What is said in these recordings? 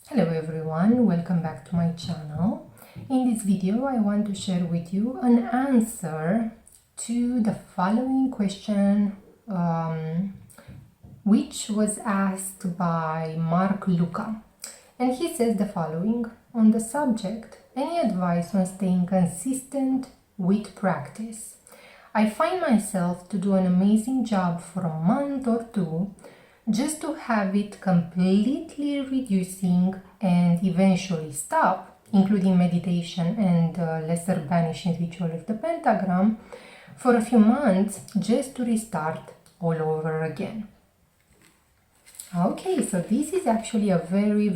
Hello everyone, welcome back to my channel. In this video I want to share with you an answer to the following question which was asked by Mark Luca, and he says the following on the subject: any advice on staying consistent with practice? I find myself to do an amazing job for a month or two just to have it completely reducing and eventually stop, including meditation and lesser banishing ritual of the pentagram, for a few months just to restart all over again. Okay, so this is actually a very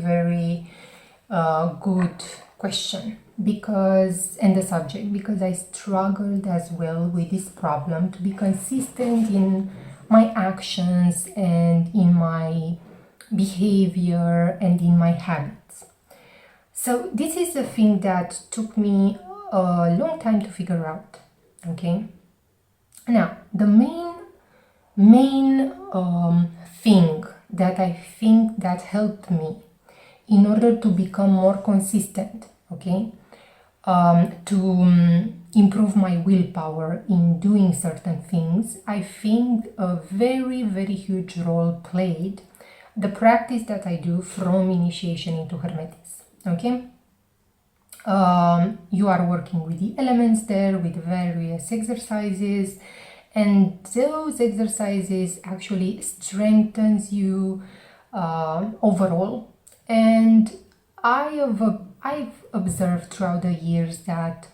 good question and the subject, because I struggled as well with this problem to be consistent in my actions and in my behavior and in my habits. So this is a thing that took me a long time to figure out. Okay, now the main thing that I think that helped me in order to become more consistent, okay, to improve my willpower in doing certain things, I think a very huge role played the practice that I do from initiation into Hermetis. Okay, you are working with the elements there, with various exercises, and those exercises actually strengthens you overall. And I've observed throughout the years that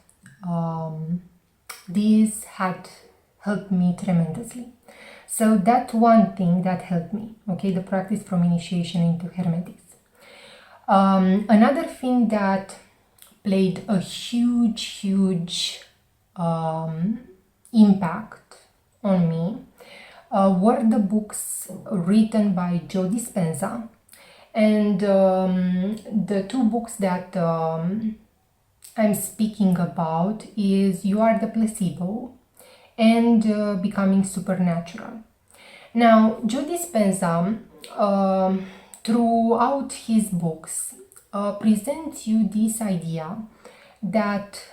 this had helped me tremendously. So that's one thing that helped me, okay, the practice from initiation into Hermetis. Another thing that played a huge impact on me were the books written by Joe Dispenza. And the two books that I'm speaking about is You Are the Placebo and Becoming Supernatural. Now, Joe Dispenza, throughout his books, presents you this idea that,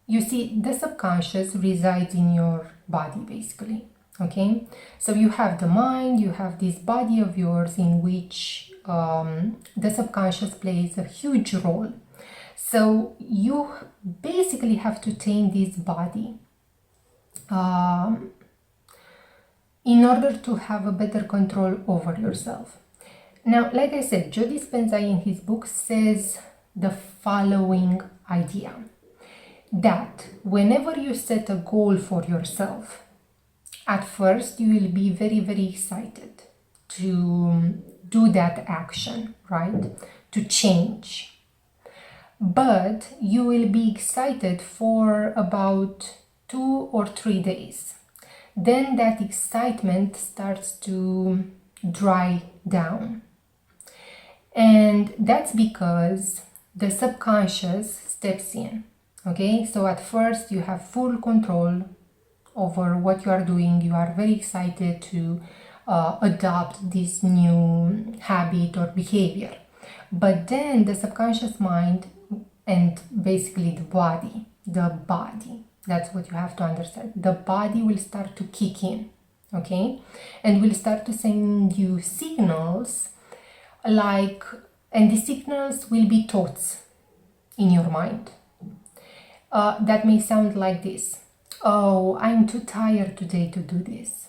you see, the subconscious resides in your body, basically. Okay, so you have the mind, you have this body of yours in which the subconscious plays a huge role. So you basically have to tame this body in order to have a better control over yourself. Now, like I said, Joe Dispenza in his book says the following idea: that whenever you set a goal for yourself, at first you will be very excited to do that action, right? To change. But you will be excited for about 2 or 3 days. Then that excitement starts to dry down. And that's because the subconscious steps in. Okay, so at first you have full control over what you are doing. You are very excited to adopt this new habit or behavior. But then the subconscious mind and basically the body, that's what you have to understand. The body will start to kick in, okay? And will start to send you signals and the signals will be thoughts in your mind. That may sound like this: oh, I'm too tired today to do this.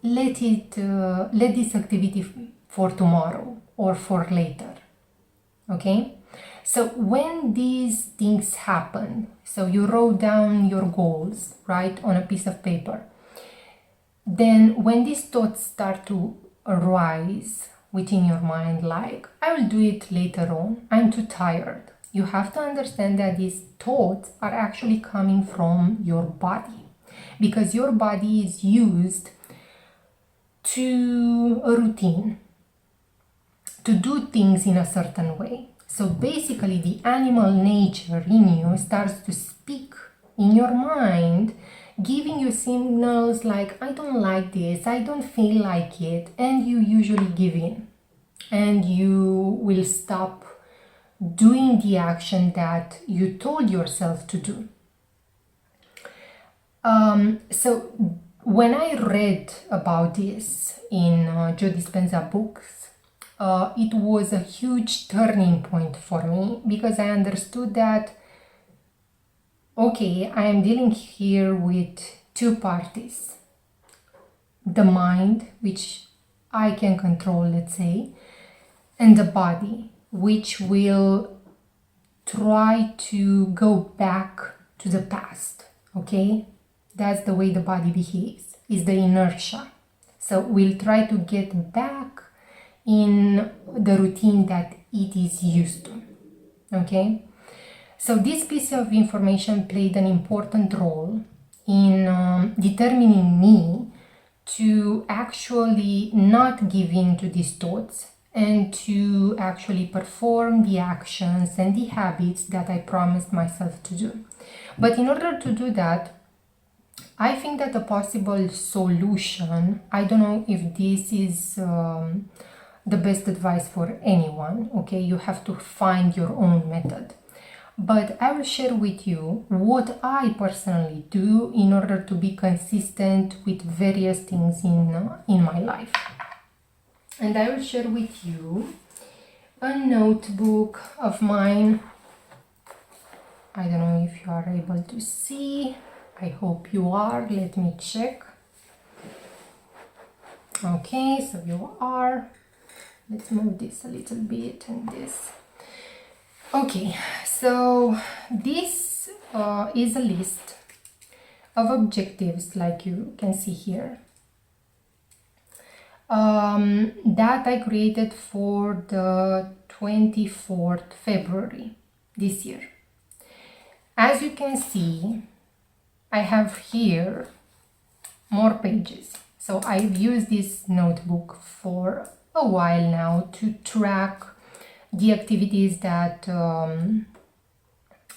Let this activity for tomorrow or for later. Okay? So when these things happen, so you wrote down your goals, right, on a piece of paper. Then when these thoughts start to arise within your mind, like, I will do it later on, I'm too tired, you have to understand that these thoughts are actually coming from your body, because your body is used to a routine, to do things in a certain way. So basically the animal nature in you starts to speak in your mind, giving you signals like, I don't like this, I don't feel like it, and you usually give in. and you will stop doing the action that you told yourself to do. So when I read about this in Joe Dispenza books, it was a huge turning point for me, because I understood that, okay, I am dealing here with two parties. The mind, which I can control, let's say, and the body, which will try to go back to the past, okay? That's the way the body behaves, is the inertia. So we'll try to get back in the routine that it is used to, okay? So this piece of information played an important role in determining me to actually not give in to these thoughts and to actually perform the actions and the habits that I promised myself to do. But in order to do that, I think that a possible solution, I don't know if this is the best advice for anyone, okay? You have to find your own method. But I will share with you what I personally do in order to be consistent with various things in my life. And I will share with you a notebook of mine. I don't know if you are able to see. I hope you are. Let me check. Okay, so you are. Let's move this a little bit and this. Okay, so this is a list of objectives, like you can see here, that I created for the 24th February this year. As you can see, I have here more pages. So I've used this notebook for a while now to track the activities that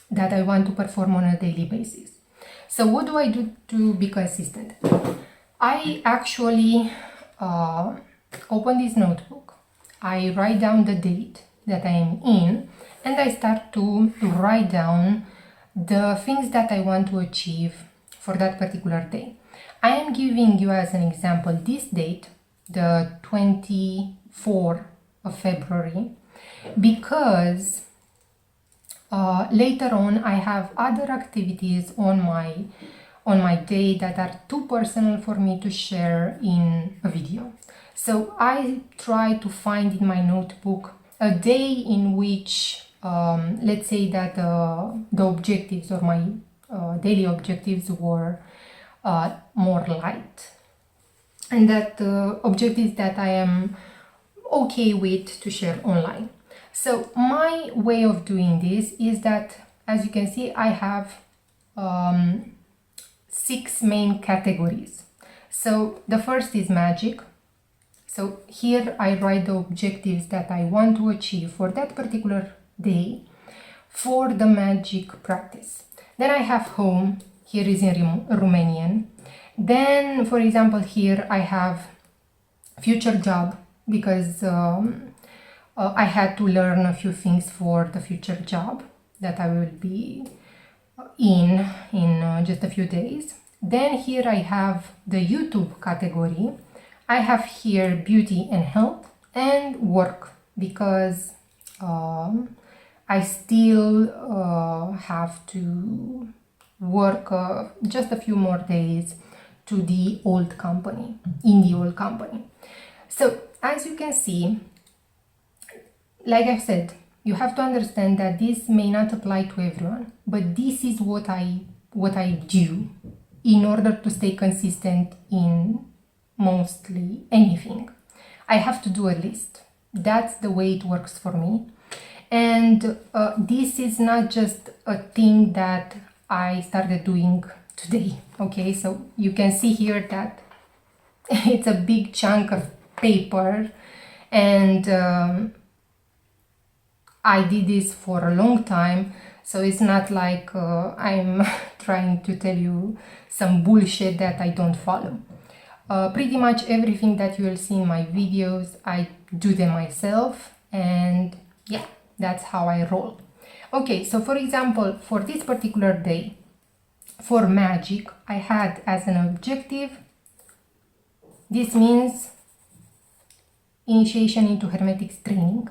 that I want to perform on a daily basis. So what do I do to be consistent? I actually open this notebook, I write down the date that I am in, and I start to write down the things that I want to achieve for that particular day. I am giving you as an example this date, the 24th of February, because later on I have other activities on my day that are too personal for me to share in a video. So I try to find in my notebook a day in which let's say that the objectives or my daily objectives were more light, and that objectives that I am okay with to share online. So my way of doing this is that, as you can see, I have 6 main categories. So the first is magic. So here I write the objectives that I want to achieve for that particular day for the magic practice. Then I have home, here is in Romanian. Then, for example, here I have future job, because I had to learn a few things for the future job that I will be in just a few days. Then here I have the YouTube category. I have here beauty and health and work, because I still have to work just a few more days to the old company, in the old company. So as you can see, like I said, you have to understand that this may not apply to everyone, but this is what I do in order to stay consistent in mostly anything. I have to do a list. That's the way it works for me. And this is not just a thing that I started doing today, okay? So you can see here that it's a big chunk of paper, and I did this for a long time, so it's not like I'm trying to tell you some bullshit that I don't follow. Pretty much everything that you will see in my videos, I do them myself, and yeah, that's how I roll. Okay, so for example, for this particular day, for magick, I had as an objective, this means initiation into hermetic training,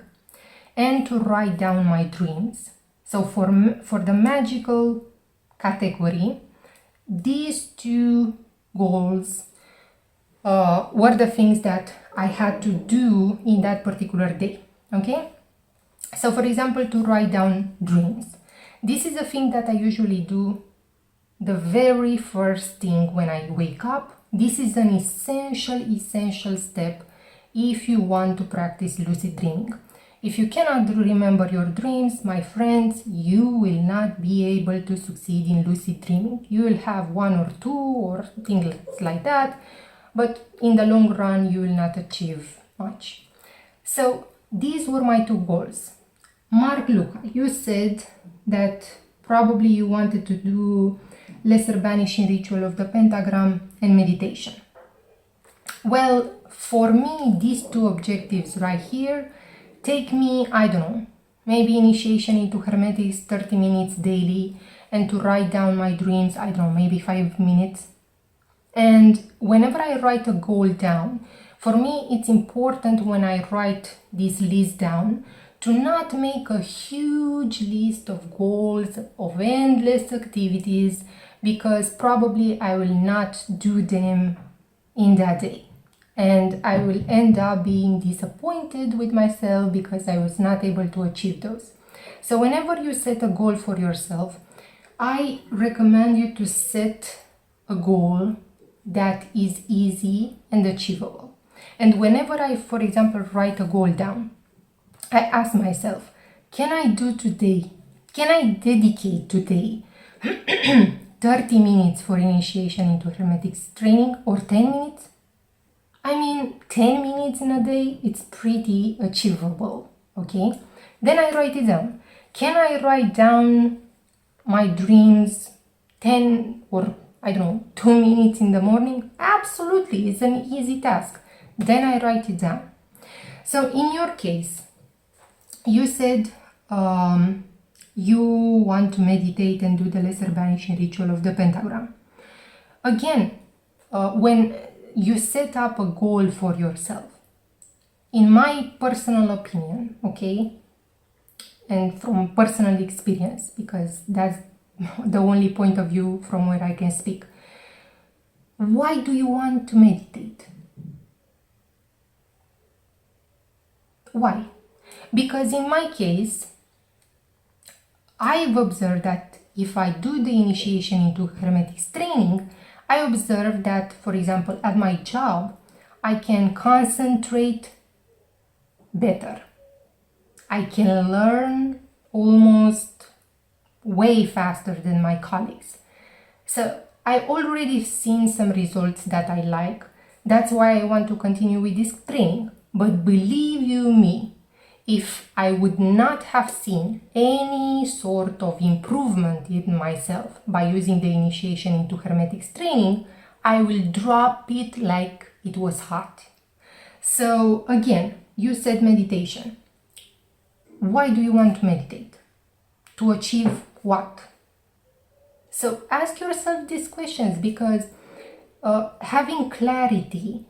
and to write down my dreams. So for the magical category, these two goals were the things that I had to do in that particular day. Okay, so for example, to write down dreams, this is a thing that I usually do the very first thing when I wake up. This is an essential step if you want to practice lucid dreaming. If you cannot remember your dreams, my friends, you will not be able to succeed in lucid dreaming. You will have one or two or things like that, but in the long run, you will not achieve much. So these were my two goals. Mark Luca, you said that probably you wanted to do lesser banishing ritual of the pentagram and meditation. Well, for me, these two objectives right here take me, I don't know, maybe initiation into hermetics 30 minutes daily, and to write down my dreams, I don't know, maybe 5 minutes. And whenever I write a goal down, for me it's important when I write this list down to not make a huge list of goals, of endless activities, because probably I will not do them in that day. And I will end up being disappointed with myself because I was not able to achieve those. So whenever you set a goal for yourself, I recommend you to set a goal that is easy and achievable. And whenever I, for example, write a goal down, I ask myself, can I do today? Can I dedicate today 30 minutes for initiation into hermetics training, or 10 minutes? I mean, 10 minutes in a day, it's pretty achievable, okay? Then I write it down. Can I write down my dreams 10 or, I don't know, 2 minutes in the morning? Absolutely, it's an easy task. Then I write it down. So in your case, you said you want to meditate and do the lesser banishing ritual of the pentagram. Again, when you set up a goal for yourself, in my personal opinion, okay, and from personal experience, because that's the only point of view from where I can speak, why do you want to meditate? Why? Because in my case, I've observed that if I do the initiation into hermetics training, I observe that, for example, at my job, I can concentrate better. I can learn almost way faster than my colleagues. So I already seen some results that I like. That's why I want to continue with this training. But believe you me, if I would not have seen any sort of improvement in myself by using the initiation into hermetics training, I will drop it like it was hot. So again, you said meditation. Why do you want to meditate? To achieve what? So ask yourself these questions, because having clarity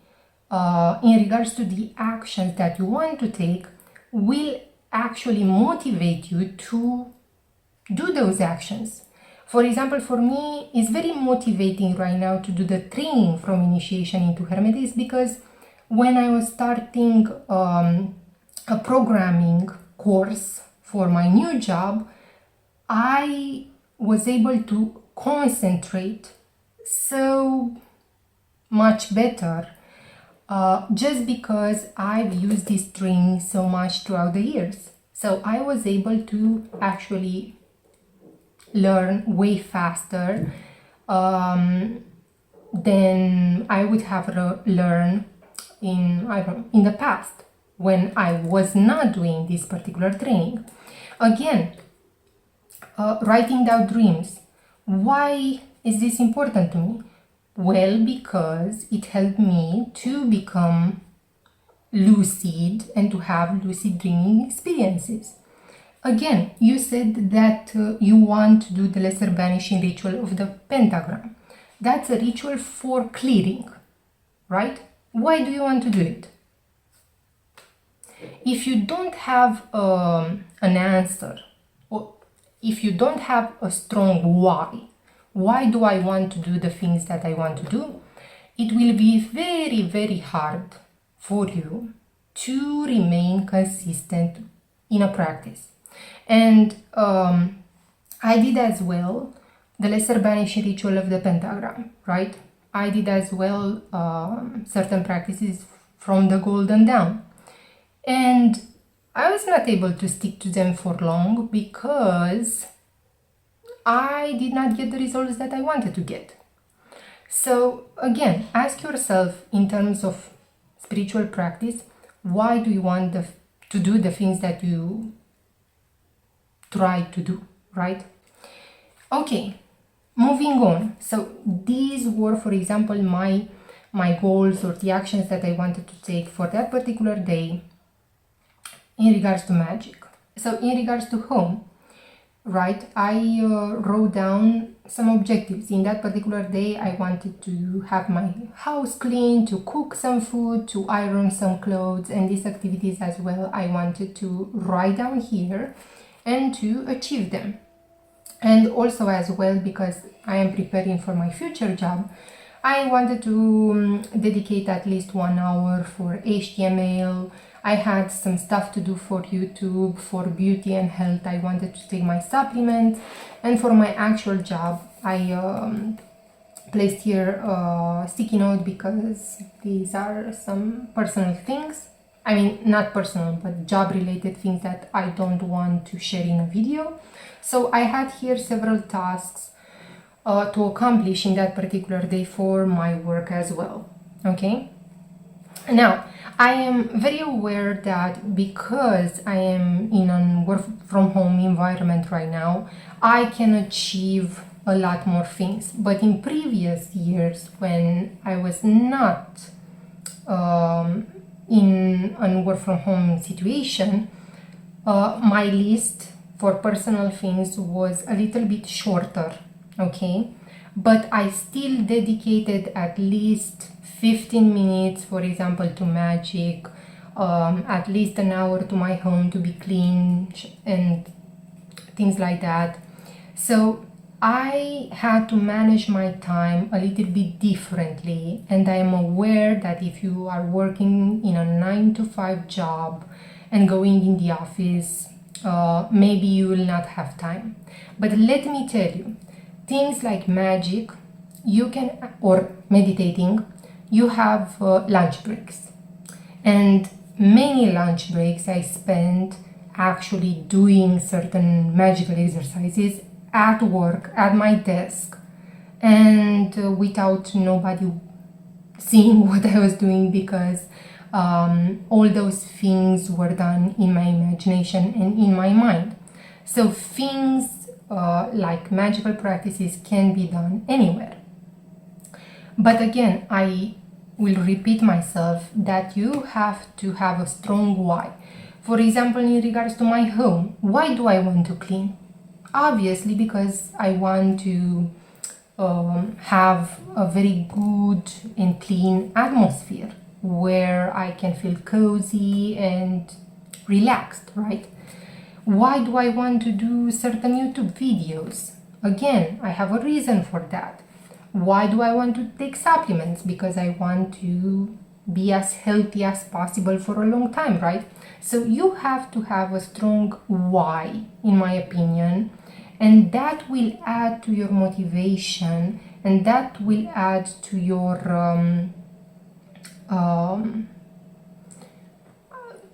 in regards to the actions that you want to take will actually motivate you to do those actions. For example, for me, it's very motivating right now to do the training from initiation into hermetics, because when I was starting a programming course for my new job, I was able to concentrate so much better just because I've used this training so much throughout the years. So I was able to actually learn way faster than I would have learned in the past when I was not doing this particular training. Again, writing down dreams. Why is this important to me? Well, because it helped me to become lucid and to have lucid dreaming experiences. Again, you said that you want to do the lesser banishing ritual of the pentagram. That's a ritual for clearing, right? Why do you want to do it? If you don't have an answer, or if you don't have a strong why do I want to do the things that I want to do? It will be very, very hard for you to remain consistent in a practice. And I did as well the lesser banishing ritual of the pentagram, right? I did as well certain practices from the Golden Dawn. And I was not able to stick to them for long because I did not get the results that I wanted to get. So again, ask yourself in terms of spiritual practice, why do you want to do the things that you try to do, right? Okay, moving on. So these were, for example, my goals or the actions that I wanted to take for that particular day in regards to magic. So in regards to home, right, I wrote down some objectives. In that particular day, I wanted to have my house clean, to cook some food, to iron some clothes, and these activities as well I wanted to write down here and to achieve them. And also as well, because I am preparing for my future job, I wanted to dedicate at least 1 hour for HTML. I had some stuff to do for YouTube, for beauty and health. I wanted to take my supplements. And for my actual job, I placed here a sticky note because these are some personal things. I mean, not personal, but job related things that I don't want to share in a video. So I had here several tasks to accomplish in that particular day for my work as well. Okay? Now, I am very aware that because I am in a work from home environment right now, I can achieve a lot more things. But in previous years, when I was not in a work from home situation, my list for personal things was a little bit shorter, okay? But I still dedicated at least 15 minutes, for example, to magic, at least an hour to my home to be clean and things like that. So I had to manage my time a little bit differently, and I am aware that if you are working in a 9-to-5 job and going in the office, maybe you will not have time. But let me tell you, things like magic, you can, or meditating, you have lunch breaks. And many lunch breaks I spent actually doing certain magical exercises at work, at my desk, and without nobody seeing what I was doing, because all those things were done in my imagination and in my mind. So things like magical practices can be done anywhere. But again, I will repeat myself that you have to have a strong why. For example, in regards to my home, why do I want to clean? Obviously, because I want to have a very good and clean atmosphere where I can feel cozy and relaxed, right? Why do I want to do certain YouTube videos? Again, I have a reason for that. Why do I want to take supplements? Because I want to be as healthy as possible for a long time, right? So you have to have a strong why, in my opinion, and that will add to your motivation, and that will add to your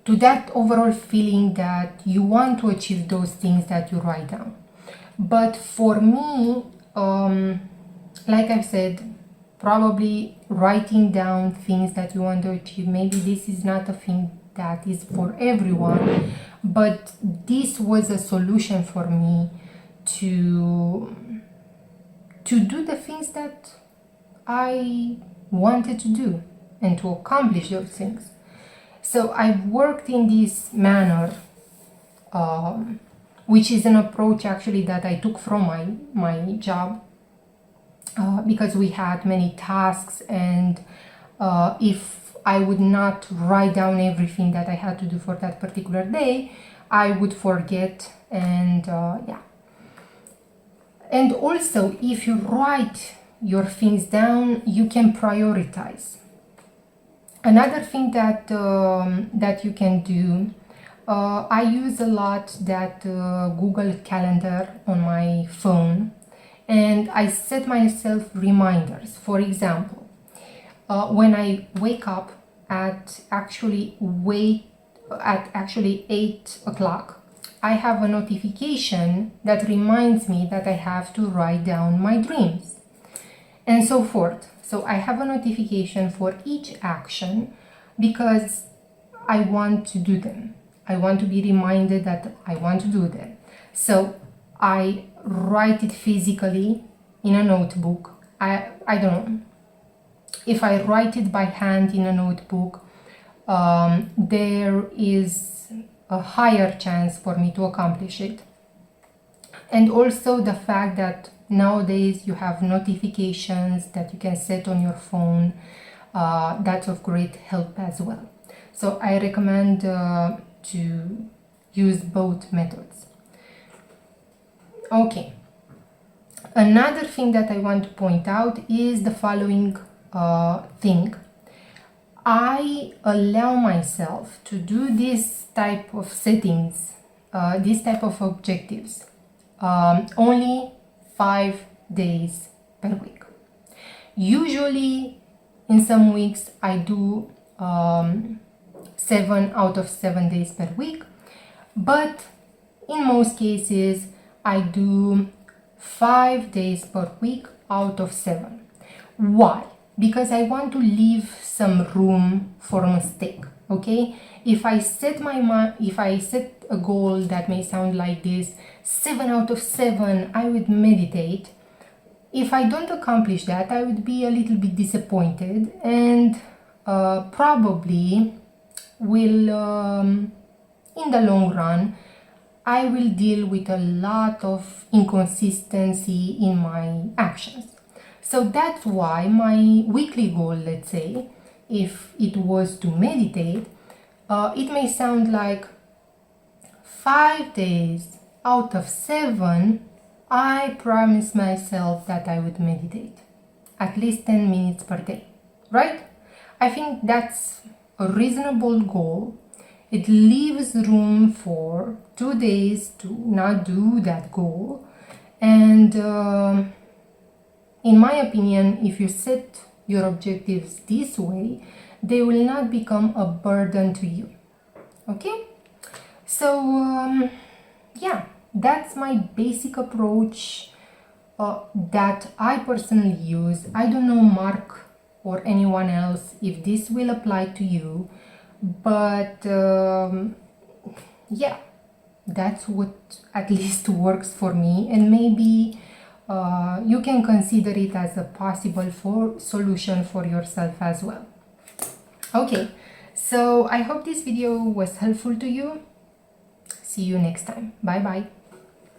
to that overall feeling that you want to achieve those things that you write down. But for me, like I've said, probably writing down things that you want to achieve, maybe this is not a thing that is for everyone, but this was a solution for me to do the things that I wanted to do and to accomplish those things. So I've worked in this manner, which is an approach actually that I took from my job, because we had many tasks, and if I would not write down everything that I had to do for that particular day, I would forget, and yeah. And also, if you write your things down, you can prioritize. Another thing that that you can do, I use a lot that Google Calendar on my phone, and I set myself reminders. For example, when I wake up at actually 8 o'clock, I have a notification that reminds me that I have to write down my dreams, and so forth. So I have a notification for each action because I want to do them. I want to be reminded that I want to do them. So I write it physically in a notebook. I don't know. If I write it by hand in a notebook, there is a higher chance for me to accomplish it. And also the fact that nowadays you have notifications that you can set on your phone, that's of great help as well. So I recommend to use both methods. Okay, another thing that I want to point out is the following thing. I allow myself to do this type of settings, this type of objectives, only 5 days per week. Usually in some weeks I do 7 out of 7 days per week, but in most cases I do 5 days per week out of 7. Why? Because I want to leave some room for mistake. Okay, if I set a goal that may sound like this, 7 out of 7 I would meditate. If I don't accomplish that, I would be a little bit disappointed, and probably will in the long run I will deal with a lot of inconsistency in my actions. So that's why my weekly goal, let's say, if it was to meditate, it may sound like 5 days out of 7, I promised myself that I would meditate at least 10 minutes per day, right? I think that's a reasonable goal. It leaves room for 2 days to not do that goal, and in my opinion, if you set your objectives this way, they will not become a burden to you. Okay? So, yeah, that's my basic approach that I personally use. I don't know, Mark or anyone else, if this will apply to you, but yeah, that's what at least works for me, and maybe you can consider it as a possible solution for yourself as well. Okay, so I hope this video was helpful to you. See you next time. Bye bye.